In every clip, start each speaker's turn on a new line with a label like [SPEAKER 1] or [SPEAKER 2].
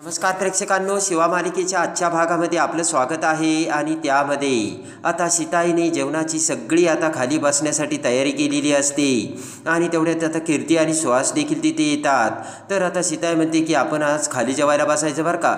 [SPEAKER 1] नमस्कार प्रेक्षकांनो, शिवा मालिकेच्या आजच्या भागामध्ये आपलं स्वागत आहे. आणि त्यामध्ये आता सीताईने जेवणाची सगळी आता खाली बसण्यासाठी तयारी केलेली असते आणि तेवढ्यात आता कीर्ती आणि सुहास देखील तिथे येतात. तर आता सीताई म्हणते की आपण आज खाली जेवायला बसायचं बरं का.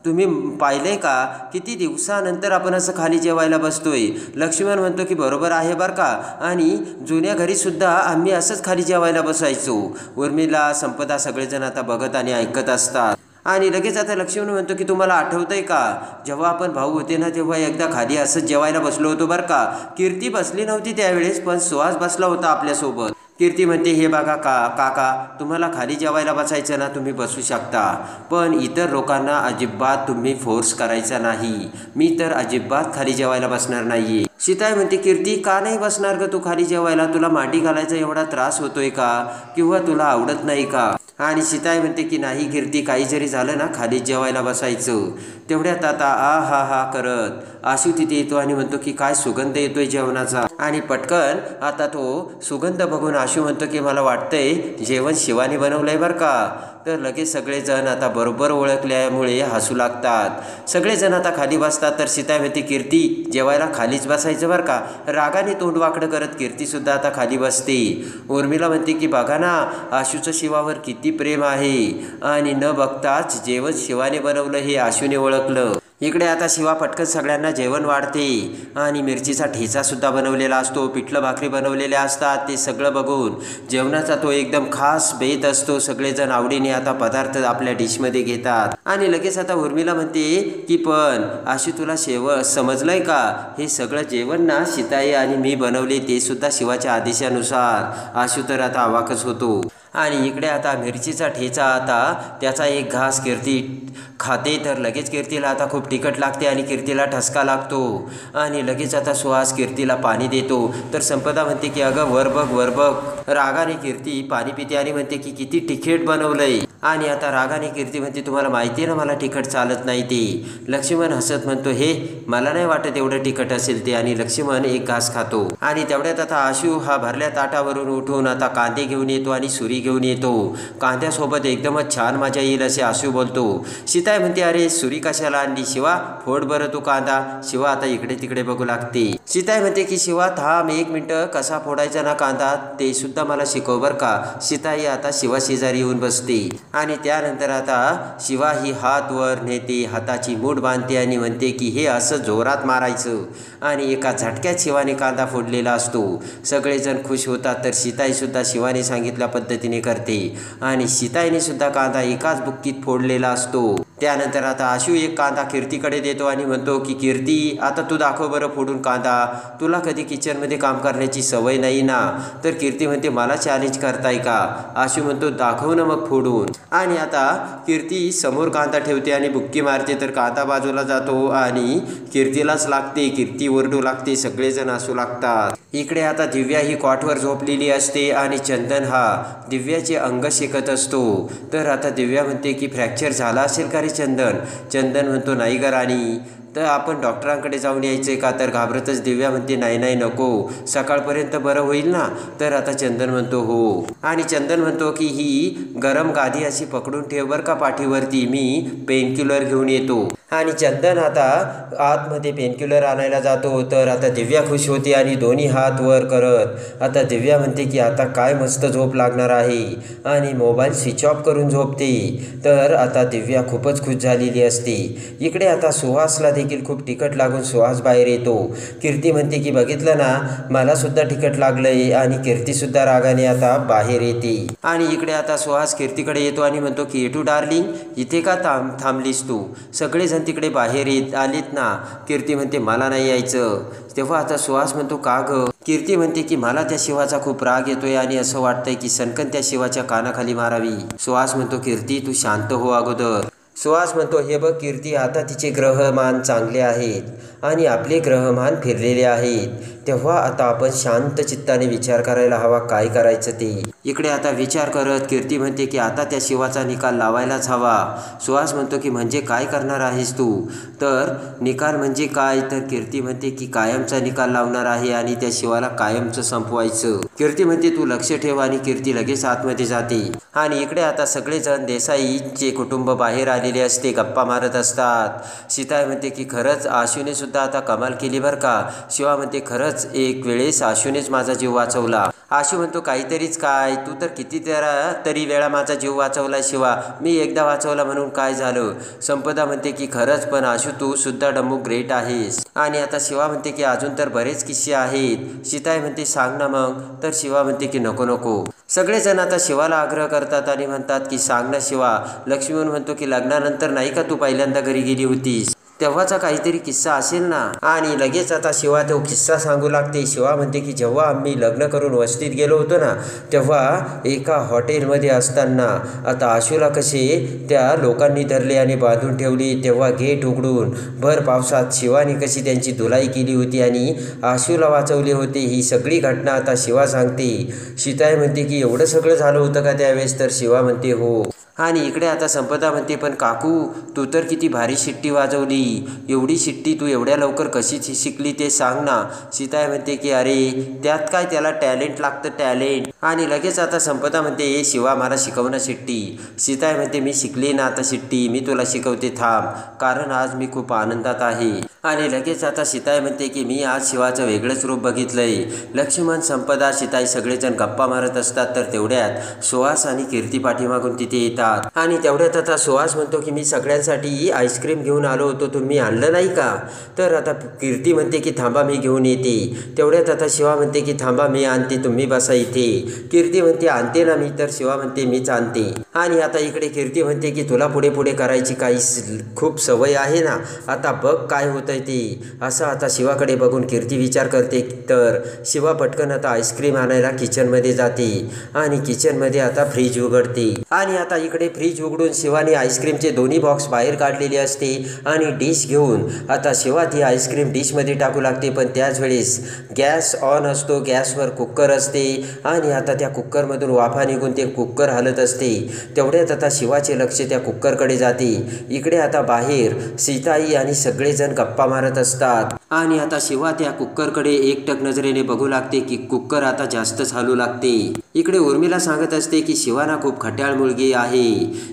[SPEAKER 1] तुम्ही पाहिलं आहे का किती दिवसानंतर आपण असं खाली जेवायला बसतोय. लक्ष्मण म्हणतो की बरोबर आहे बरं का, आणि जुन्या घरीसुद्धा आम्ही असंच खाली जेवायला बसायचो. उर्मिला, संपदा सगळेजण आता बघत आणि ऐकत असतात. आणि लगेच आता लक्ष्मण म्हणतो की तुम्हाला आठवतं आहे का, जेव्हा आपण भाऊ होते ना तेव्हा एकदा खाली असंच जेवायला बसलो होतो बरं का. कीर्ती बसली नव्हती त्यावेळेस, पण सुहास बसला होता आपल्यासोबत. कीर्ती म्हणते हे बघा काका, तुम्हाला खाली जेवायला बसायचं ना, तुम्ही बसू शकता, पण इतर लोकांना अजिबात तुम्ही फोर्स करायचा नाही. मी तर अजिबात खाली जेवायला बसणार नाही. सीताई म्हणते कीर्ती का नाही बसणार ग तू खाली जेवायला, तुला मांडी घालायचा एवढा त्रास होतोय का, किंवा तुला आवडत नाही का. आणि सीताई म्हणते की नाही कीर्ती, काही जरी झालं ना खाली जेवायला बसायचं. तेवढ्यात आता हा करत आशू तिथे येतो आणि म्हणतो की काय सुगंध येतोय जेवणाचा. आणि पटकन आता तो सुगंध बघून आशू म्हणतो की मला वाटतंय जेवण शिवानी बनवलंय बरं का. तर लगेच सगळेजण आता बरोबर ओळखल्यामुळे हसू लागतात. सगळेजण आता खाली बसतात. तर सीताई म्हणते कीर्ती जेवायला खालीच बसायचं बरं का. रागाने तोंड वाकडं करत कीर्तीसुद्धा आता खाली बसते. उर्मिला म्हणते की बघा ना, आशूचं शिवावर किती प्रेम आहे, आणि न बघताच जेवण शिवाने बनवलं हे आशूने ओळखलं. इकडे आता शिवा पटकन सगळ्यांना जेवण वाढते आणि मिरचीचा ठेचासुद्धा बनवलेला असतो, पिठलं भाकरी बनवलेल्या असतात. ते सगळं बघून जेवणाचा तो एकदम खास बेत असतो. सगळेजण आवडीने आता पदार्थ आपल्या डिशमध्ये घेतात. आणि लगेच आता उर्मिला म्हणते की पण आशू तुला समजलंय का, हे सगळं जेवण ना सीताई आणि मी बनवले, ते सुद्धा शिवाच्या आदेशानुसार. आशू तर आता अवाकच होतो. आणि इकडे आता मिरचीचा ठेचा, आता त्याचा एक घास कीर्ती खाते. तर लगेच कीर्तीला आता खूप तिखट लागते आणि कीर्तीला ठसका लागतो. आणि लगेच आता सुहास कीर्तीला पाणी देतो. तर संपदा म्हणते की अगं वर बघ. रागाने कीर्ती पाणी पिते आणि म्हणते की किती तिखट बनवलंय. आणि आता रागाने कीर्ती म्हणते तुम्हाला माहिती आहे ना मला तिखट चालत नाही ते. लक्ष्मण हसत म्हणतो हे मला नाही वाटत एवढं तिखट असेल ते. आणि लक्ष्मण एक घास खातो. आणि तेवढ्यात आता आशू हा भरल्या ताटावरून उठून आता कांदे घेऊन येतो आणि सुरी घेऊन येतो. कांद्यासोबत एकदमच छान मजा येईल असे आशू बोलतो. सीताई म्हणते अरे सुरी कशाला आणली शिवा, फोड बरं तू कांदा. शिवा आता इकडे तिकडे बघू लागते. सीताई म्हणते की शिवा थांब 1 मिनिट, कसा फोडायचा ना कांदा ते सुद्धा मला शिकव बरं का. सीताई आता शिवा शेजारी येऊन बसते. आणि त्यानंतर आता शिवा ही हात वर नेते, हाताची मूठ बांधते आणि म्हणते की हे असं जोरात मारायचं. आणि एका झटक्यात शिवाने कांदा फोडलेला असतो. सगळेजण खुश होतात. तर सीताईसुद्धा शिवाने सांगितल्या पद्धतीने करते आणि सीताईने सुद्धा कांदा एकाच बुक्कीत फोडलेला असतो. त्यानंतर आता आशू एक कांदा कीर्तीकडे देतो आणि म्हणतो की कीर्ती आता तू दाखव बरं फोडून कांदा, तुला कधी किचनमध्ये काम करण्याची सवय नाही ना. तर कीर्ती म्हणते मला चॅलेंज करताय का. आशू म्हणतो दाखव ना मग फोडून. आणि आता कीर्ती समोर कांदा ठेवते आणि बुक्की मारते. तर कांदा बाजूला जातो आणि कीर्तीलाच लागते. कीर्ती ओरडू लागते, सगळेजण हसू लागतात. इकडे आता दिव्या ही कॉटवर झोपलेली असते आणि चंदन हा दिव्याचे अंग शेकत असतो. तर आता दिव्या म्हणते की फ्रॅक्चर झाला असेल का रे चंदन. चंदन म्हणतो नाही ग राणी, तर आपण डॉक्टरांकडे जाऊन यायचं आहे का. तर घाबरतच दिव्या म्हणते नाही नको, सकाळपर्यंत बरं होईल ना. तर आता चंदन म्हणतो हो. आणि चंदन म्हणतो की ही गरम गादी अशी पकडून ठेव बरं का पाठीवरती, मी पेनकिलर घेऊन येतो. आणि चंदन आता आतमध्ये पेनकिलर आणायला जातो. तर आता दिव्या खुश होते आणि दोन्ही हात वर करत आता दिव्या म्हणते की आता काय मस्त झोप लागणार आहे, आणि मोबाईल स्विच ऑफ करून झोपते. तर आता दिव्या खूपच खुश झालेली असते. इकडे आता सुहासला देखील खूप तिखट लागून सुहास बाहेर येतो. कीर्ती म्हणते की बघितलं ना मला सुद्धा तिखट लागलंय. आणि कीर्तीसुद्धा रागाने आता बाहेर येते. आणि इकडे आता सुहास कीर्तीकडे येतो आणि म्हणतो की येटू डार्लिंग, इथे का थांबलीस तू, सगळेजण तिकडे बाहेर आलीत ना. कीर्ती म्हणते मला नाही यायचं. तेव्हा आता सुहास म्हणतो का ग. कीर्ती म्हणते की मला त्या शिवाचा खूप राग येतोय आणि असं वाटतंय की सनकन त्या शिवाच्या कानाखाली मारावी. सुहास म्हणतो कीर्ती तू शांत हो अगोदर. सुहास म्हणतो हे बघ कीर्ती, आता तिचे ग्रहमान चांगले आहेत आणि आपले ग्रहमान फिरलेले आहेत. तेव्हा आता आपण शांत चित्ताने विचार करायला हवा काय करायचं ते. इकडे आता विचार करत कीर्ती म्हणते की आता त्या शिवाचा निकाल लावायलाच हवा. सुहास म्हणतो की म्हणजे काय करणार आहेस तू? तर निकाल म्हणजे काय? तर कीर्ती म्हणते की कायमचा निकाल लावणार आहे आणि त्या शिवाला कायमचं संपवायचं. कीर्ती म्हणते तू लक्ष ठेव आणि कीर्ती लगेच आतमध्ये जाते. आणि इकडे आता सगळेजण देसाईचे कुटुंब बाहेर आलेले असते, गप्पा मारत असतात. सीताई म्हणते की खरंच आशूने सुद्धा आता कमाल केली बरं का. शिवा म्हणते खरंच एक वेळेस आशूनेच माझा जीव वाचवला. आशू म्हणतो काहीतरीच काय, तू तर किती तरी वेळा माझा जीव वाचवला शिवा, मी एकदा वाचवला म्हणून काय झालं. संपदा म्हणते की खरंच पण आशू तू सुद्धा डम्मू ग्रेट आहेस. आणि आता शिवा म्हणते की अजून तर बरेच किस्से आहेत. सीताई म्हणते सांग ना मग. तर शिवा म्हणते की नको नको. सगळेजण आता शिवाला आग्रह करतात आणि म्हणतात की सांग ना शिवा. लक्ष्मण म्हणतो की लग्नानंतर नाही का तू पहिल्यांदा घरी गेली होतीस, तेव्हाचा काहीतरी किस्सा असेल ना. आणि लगेच आता शिवा तो किस्सा सांगू लागते. शिवा म्हणते की जेव्हा आम्ही लग्न करून वस्तीत गेलो होतो ना, तेव्हा एका हॉटेलमध्ये असताना आता आशूला कसे त्या लोकांनी धरले आणि बांधून ठेवली, तेव्हा गेट उघडून भर पावसात शिवाने कशी त्यांची धुलाई केली होती आणि आशूला वाचवले होते. ही सगळी घटना आता शिवा सांगते. सीताई म्हणते की एवढं सगळं झालं होतं का त्यावेळेस? तर शिवा म्हणते हो. आणि इकडे आता संपदा म्हणते पण काकू तू तर किती भारी शिट्टी वाजवली, एवढी शिट्टी तू एवढ्या लवकर कशी शिकली ते सांग ना. सीताई म्हणते की अरे त्यात काय, त्याला टॅलेंट लागतं, टॅलेंट. आणि लगेच आता संपदा म्हणते शिवा मला शिकव ना शिट्टी. सीताई म्हणते मी शिकली ना आता शिट्टी, मी तुला शिकवते थांब, कारण आज मी खूप आनंदात आहे. आणि लगेच आता सीताई म्हणते की मी आज शिवाचं वेगळंच रूप बघितलंय. लक्ष्मण, संपदा, सीताई सगळेजण गप्पा मारत असतात. तर तेवढ्यात सुहास आणि कीर्ती पाठीमागून तिथे येतात. आणि तेवढ्यात आता सुहास म्हणतो की मी सगळ्यांसाठी आईस्क्रीम घेऊन आलो होतो, तुम्ही आणलं नाही का? तर आता कीर्ती म्हणते की थांबा मी घेऊन येते. तेवढ्यात आता शिवा म्हणते की थांबा मी आणते, तुम्ही बसा इथे. कीर्ती म्हणते आणते ना मी. तर शिवा म्हणते मीच आणते. आणि आता इकडे कीर्ती म्हणते की तुला पुढे पुढे करायची काही खूप सवय आहे ना, आता बघ काय होतंय ते. असं आता शिवाकडे बघून कीर्ती विचार करते. तर शिवा पटकन आता आईस्क्रीम आणायला किचनमध्ये जाते आणि किचनमध्ये आता फ्रीज उघडते. आणि आता इकडे फ्रीज उघडून शिवाने आईस्क्रीमचे दोन्ही बॉक्स बाहेर काढलेले असते आणि डिश घेऊन आता शिवा ती आईस्क्रीम डिशमध्ये टाकू लागते. पण त्याच वेळेस गॅस ऑन असतो, गॅसवर कुकर असते आणि आता त्या कुकरमधून वाफा निघून ते कुकर हलत असते. तेवढ्यात आता शिवाचे लक्ष त्या कुकरकडे जाते. इकडे आता बाहेर सीताई आणि सगळेजण गप्पा मारत असतात. आणि आता शिवा त्या कुकरकडे एकटक नजरेने बघू लागते की कुकर आता जास्तच हलू लागते. इकडे उर्मिला सांगत असते की शिवाना खूप खट्याळ मुलगी आहे.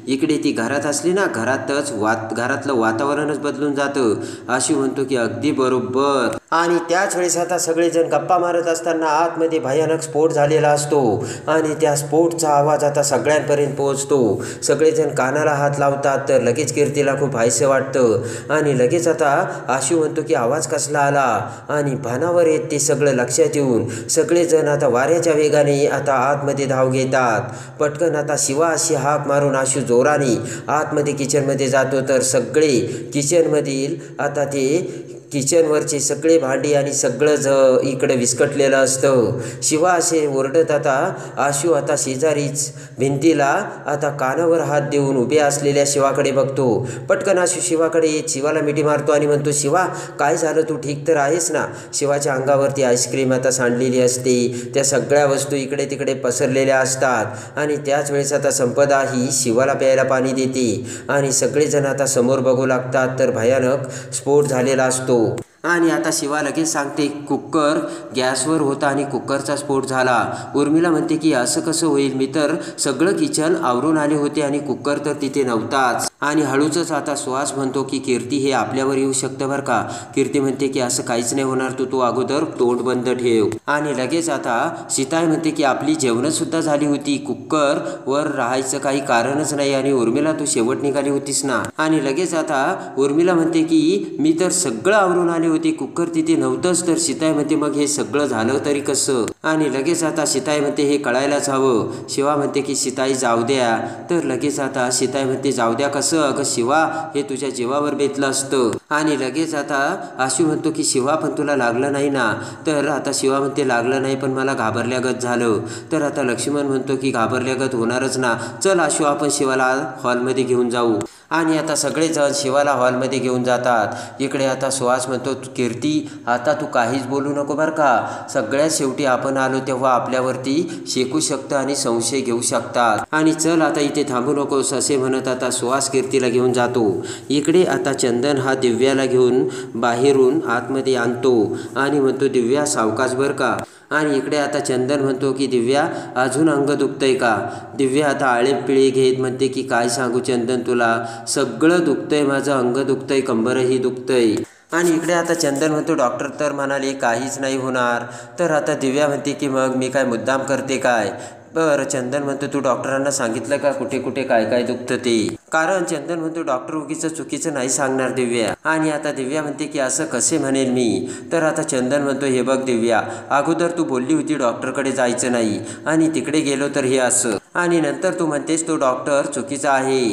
[SPEAKER 1] इकडे ती घरात असली ना, घरातलं वातावरणच बदलून जातं. आशू म्हणतो की अगदी बरोबर. आणि त्याच वेळेस आता सगळेजण गप्पा मारत असताना आतमध्ये भयानक स्फोट झालेला असतो आणि त्या स्फोटचा आवाज आता सगळ्यांपर्यंत पोहोचतो. सगळेजण कानाला हात लावतात. तर लगेच कीर्तीला खूप हायसं वाटतं आणि लगेच आता आशू म्हणतो की आवाज कसला आला. आणि भानावर येत ते सगळं लक्षात येऊन सगळेजण आता वाऱ्याच्या वेगाने आता आतमध्ये धाव घेतात. पटकन आता शिवा अशी हाक मारून आशू जोराने आतमध्ये किचनमध्ये जातो. तर सगळे किचनमधील आता ते किचनवरचे सगळे भांडी आणि सगळं इकडे विस्कटलेलं असतं. शिवा असे ओरडत आता आशू आता शेजारीच भिंतीला आता कानावर हात देऊन उभे असलेल्या शिवाकडे बघतो. पटकन आशू शिवाकडे येत शिवाला मिठी मारतो आणि म्हणतो शिवा काय झालं, तू ठीक तर आहेस ना? शिवाच्या अंगावरती आईस्क्रीम आता सांडलेली असते, त्या सगळ्या वस्तू इकडे तिकडे पसरलेल्या असतात. आणि त्याच वेळेस आता संपदा ही शिवाला प्यायला पाणी देते आणि सगळेजण आता समोर बघू लागतात. तर भयानक स्फोट झालेला असतो. आणि आता शिवा लगेच सांगते कुकर गॅसवर होता आणि कुकरचा स्फोट झाला. उर्मिला म्हणते की असं कसं होईल, मी तर सगळं किचन आवरून आले होते आणि कुकर तर तिथे नव्हताच. आणि हळूच आता सुहास म्हणतो की कीर्ती हे आपल्यावर येऊ शकतं बरं का. कीर्ती म्हणते की असं काहीच नाही होणार, तू अगोदर तोंड बंद ठेव. आणि लगेच आता सीताई म्हणते की आपली जेवणं सुद्धा झाली होती, कुकर वर राहायचं काही कारणच नाही. आणि उर्मिला तू शेवट निघाली होतीस ना. आणि लगेच आता उर्मिला म्हणते की मी तर सगळं आवरून आले होते, कुकर तिथे नव्हतंच. तर सीताई म्हणते मग हे सगळं झालं तरी कसं? आणि लगेच आता सीताई म्हणते हे कळायलाच हवं. शिवा म्हणते की सीताई जाऊ द्या. तर लगेच आता सीताई म्हणते जाऊ द्या कसं? अगं शिवा हे तुझ्या जीवावर बेतलं असतं. आणि लगेच आता आशू म्हणतो की शिवा पण तुला लागलं नाही ना. तर आता शिवा म्हणते लागलं नाही पण मला घाबरल्यागत झालं. तर आता लक्ष्मण म्हणतो की घाबरल्यागत होणारच ना, चल आशू आपण शिवाला हॉलमध्ये घेऊन जाऊ. आणि आता सगळेजण शिवाला हॉलमध्ये घेऊन जातात. इकडे आता सुहास म्हणतो कीर्ती आता तू काहीच बोलू नको बरं का, सगळ्यात शेवटी आपण आलो तेव्हा आपल्यावरती शेकू शकतं आणि संशय घेऊ शकतात, आणि चल आता इथे थांबू नकोस असे म्हणत आता सुहास कीर्तीला घेऊन जातो. इकडे आता चंदन हा दिव्याला घेऊन बाहेरून आतमध्ये आणतो आणि म्हणतो दिव्या सावकाश बरं का. आणि इकडे आता चंदन म्हणतो की दिव्या अजून अंग दुखतंय का. दिव्या आता आळेपिळे घेत म्हणते की काय सांगू चंदन तुला, सगळं दुखतंय, माझं अंग दुखतंय, कंबरही दुखतंय. आणि इकडे आता चंदन म्हणतो डॉक्टर तर म्हणाले काहीच नाही होणार. तर आता दिव्या म्हणते की मग मी काय मुद्दाम करते काय. बरं चंदन म्हणतो तू डॉक्टरांना सांगितलं का कुठे कुठे काय काय दुखतं ते. कारण चंदन म्हणतो डॉक्टर उगीचं चुकीचं नाही सांगणार दिव्या. आणि आता दिव्या म्हणते की असं कसे म्हणेल मी. तर आता चंदन म्हणतो हे बघ दिव्या, अगोदर तू बोलली होती डॉक्टरकडे जायचं नाही आणि तिकडे गेलो तर हे असं, आणि नंतर तू म्हणतेस तो डॉक्टर चुकीचा आहे.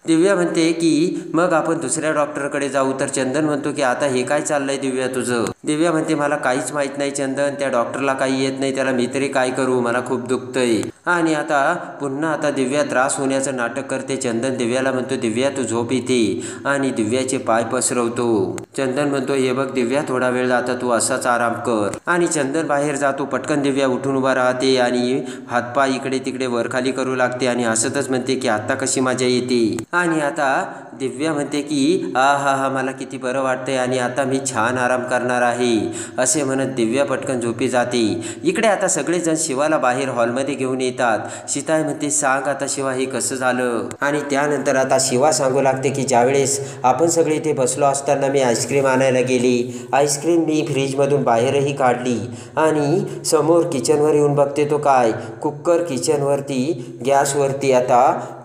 [SPEAKER 1] दिव्या म्हणते की मग आपण दुसऱ्या डॉक्टरकडे जाऊ. तर चंदन म्हणतो की आता हे काय चाललंय दिव्या तुझं. दिव्या म्हणते मला काहीच माहीत नाही चंदन, त्या डॉक्टरला काही येत नाही, त्याला मी तरी काय करू, मला खूप दुखतंय. आणि आता पुन्हा आता दिव्या त्रास होण्याचं नाटक करते. चंदन दिव्याला म्हणतो दिव्या तू झोप येते, आणि दिव्याचे पाय पसरवतो. चंदन म्हणतो हे बघ दिव्या थोडा वेळ आता तू असाच आराम कर. आणि चंदन बाहेर जातो. पटकन दिव्या उठून उभा राहते आणि हातपाय इकडे तिकडे वरखाली करू लागते आणि हसतच म्हणते की आता कशी मजा येते. आणि आता दिव्या म्हणते की हा मला किती बरं वाटतंय आणि आता मी छान आराम करणार आहे असे म्हणत दिव्या पटकन झोपी जाते. इकडे आता सगळेजण शिवाला बाहेर हॉलमध्ये घेऊन येतात. सीताई म्हणते सांग आता शिवा हे कसं झालं. आणि त्यानंतर आता शिवा सांगू लागते की ज्यावेळेस आपण सगळे इथे बसलो असताना मी आईस्क्रीम आणायला गेली, आईस्क्रीम मी फ्रीजमधून बाहेरही काढली आणि समोर किचनवर येऊन बघते तो काय कुकर किचनवरती गॅसवरती आता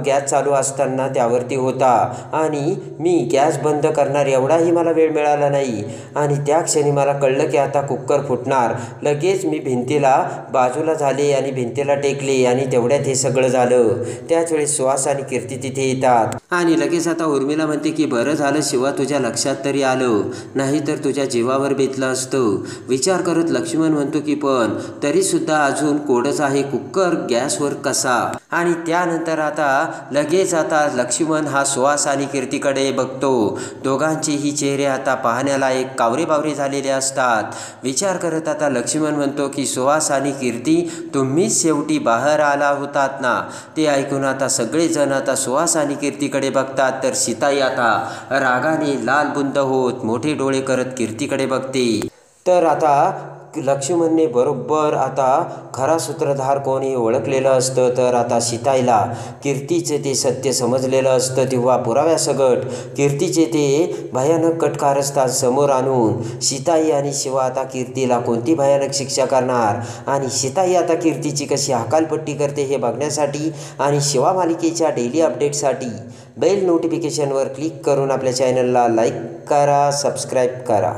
[SPEAKER 1] गॅस चालू असताना त्यावरती होता, आणि मी गॅस बंद करणार एवढाही मला वेळ मिळाला नाही, आणि त्या क्षणी मला कळलं की आता कुकर फुटणार. लगेच मी भिंतीला बाजूला झाले आणि भिंतीला टेकले आणि तेवढ्यात हे सगळं झालं. त्याच वेळेस सुहास आणि कीर्ती तिथे येतात. आणि लगेच आता उर्मिला म्हणते की बरं झालं शिवा तुझ्या लक्षात तरी आलं, नाही तर तुझ्या जीवावर बेतलं असतं. विचार करत लक्ष्मण म्हणतो की पण तरीसुद्धा अजून कोडच आहे, कुकर गॅसवर कसा. आणि त्यानंतर आता लगेच आता लक्ष्मण हा सुहास आणि कीर्तीकडे बघतो. दोघांचेही चेहरे आता पाहण्याला एक कावरे झालेले असतात. विचार करत आता लक्ष्मण म्हणतो की सुहास आणि कीर्ती तुम्हीच शेवटी बाहेर आला होतात ना. ते ऐकून आता सगळेजण आता सुहास आणि कीर्तीकडे बघतात. तर सीताई आता रागाने लाल बुंद होत मोठे डोळे करत कीर्तीकडे बघते. तर आता लक्ष्मणने बरोबर आता खरा सूत्रधार कोण हे ओळखलेलं असतं. तर आता सीताईला कीर्तीचे ते सत्य समजलेलं असतं. तेव्हा पुराव्यासकट कीर्तीचे ते भयानक कटकारस्थान समोर आणून सीताई आणि शिवा आता कीर्तीला कोणती भयानक शिक्षा करणार आणि सीताई आता कीर्तीची कशी हकालपट्टी करते हे बघण्यासाठी आणि शिवा मालिकेच्या डेली अपडेटसाठी बेल नोटिफिकेशनवर क्लिक करून आपल्या चॅनलला लाईक करा, सबस्क्राईब करा.